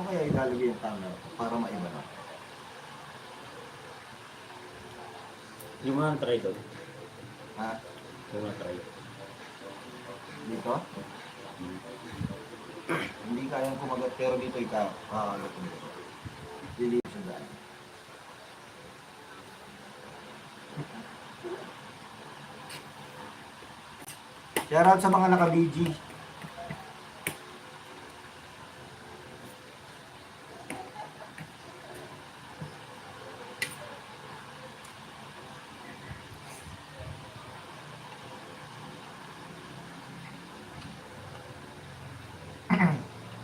kaya ilalagay yung camera para maiba na? Yung mga try doon. Ha? Yung mga try. Dito? Hindi kayang kumagat pero dito ikaw. Kakagat mo dito. Liliit siya dahil. Shoutout sa mga naka-BG.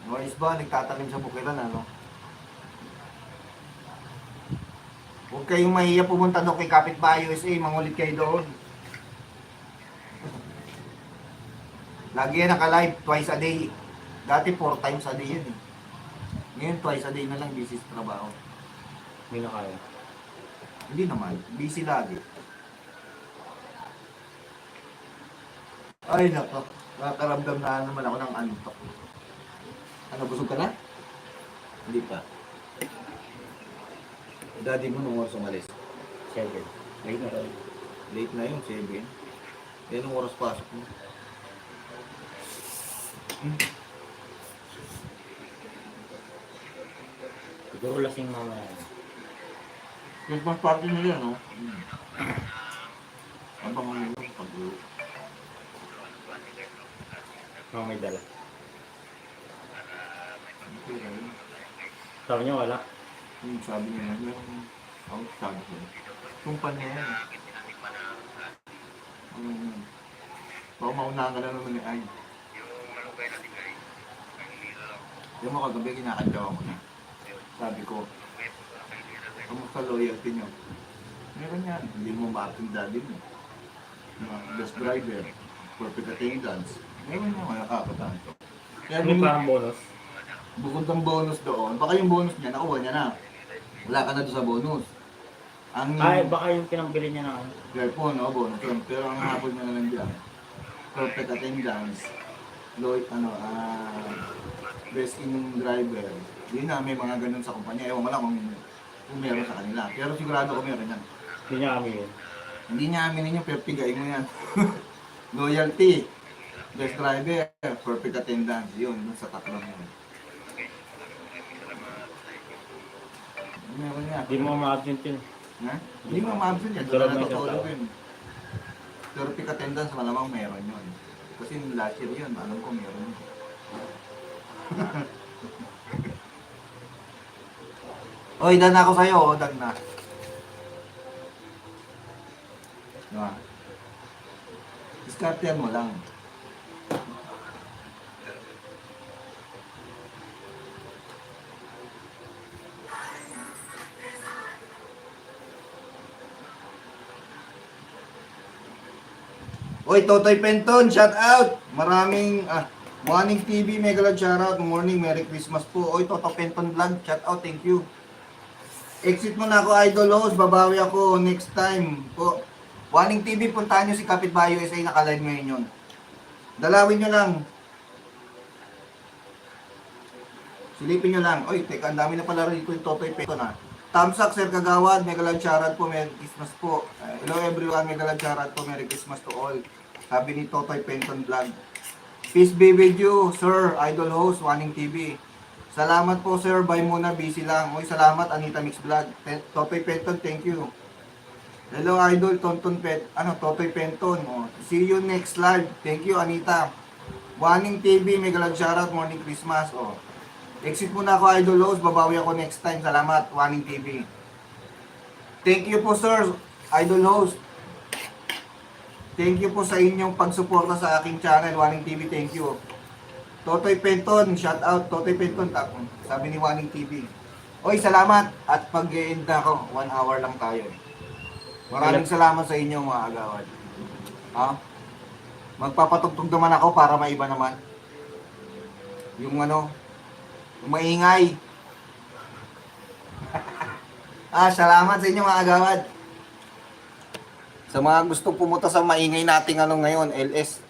Noise ba? Nagtatanim sa bukiran, ano? Huwag kayong mahiya pumunta doon kay Kapitbahay USA. Mangulit kayo doon. Lagi yan naka-live twice a day. Dati 4 times a day yun eh. Ngayon twice a day na lang, busy sa trabaho. Hindi na kaya. Hindi naman, busy lagi. Ay nako, nakakaramdam na naman ako ng antok. Ano, busog ka na? Hindi pa. Daddy mo nung oras umalis. 7. Late na rin. Late na yun, 7. Yan ang oras pasok mo. Siguro lasing mamaya. Christmas party nila, no? Ano bang ano yung pag-uwi? Mga may dala. Okay, ayun. Sabi niya wala. Sabi niya, meron sabi ko. Kumpanya yan. Baka maunahan ka na naman ni Ay. Yung mga kagabi, kinakadyaw ko na. Sabi ko, kamusta loyalty nyo? Meron yan. Hindi mo matinda din. Best driver, perfect attendance. Meron yung mga kakataan ko. Kaya May parang bonus. bukod ng bonus doon, baka yung bonus niya, nakuha niya na. Wala ka na doon sa bonus. Ang Ay, baka yung pinambili niya na ano. po, no, bonus yun. Pero ang habol niya na lang dyan, perfect attendance, best in driver. Yun na, may mga ganun sa kumpanya. Ewan mo lang kung meron sa kanila. Pero sigurado ko meron yan. Hindi niya kami yun. Hindi niya aminin yung pero pigain mo yan. Loyalty, best driver, perfect attendance. Yun sa tatlo yun. Meron yan. Hindi mo ma-absent yun. Ha? Hindi mo ma-absent yan. Doon na natutulog yun. Perfect attendance, malamang meron yun. Kasi last year yun, alam ko meron yun. Oy, dan ako sa'yo, o, dan na. Diba? Diskartehan mo lang. Oy, Totoy Penton, shout out! Maraming, Morning TV, mega love shout out. Morning, Merry Christmas po. Oy, Toto Penton vlog, shout out, thank you. Exit mo na ako, idol host. Babawi ako next time po. Morning TV, puntahan nyo si Kapitbahay USA, naka-live ngayon yun. Dalawin nyo lang. Silipin nyo lang. Oy, teka, ang dami na pala rito yung Totoy Penton ha. Thumbs up, Sir Kagawad, mega love shout out po, Merry Christmas po. Hello everyone, mega love shout out po, Merry Christmas to all. Sabi ni Totoy Penton vlog. Peace be with you, Sir, idol host, Wanning TV. Salamat po, Sir, bye muna, busy lang. Oy, salamat, Anita Mix Vlog. Totoy Penton, thank you. Hello, idol, Totoy Penton. Oh, see you next live. Thank you, Anita. Wanning TV, mega love shout out, morning Christmas. Oh. Exit muna ako, idol host, babawi ako next time. Salamat, Wanning TV. Thank you po, Sir, idol host. Thank you po sa inyong pagsuporta sa aking channel, Wanning TV, thank you. Totoy Penton, shout out, Totoy Penton, sabi ni Wanning TV. Oy, salamat, at pag-end na ako, 1 hour lang tayo. Maraming salamat sa inyo mga agawad. Ha? Magpapatugtog naman ako para maiba naman. Yung yung maingay. Salamat sa inyo mga agawad. Sa mga gustong pumunta sa maingay nating ngayon, LS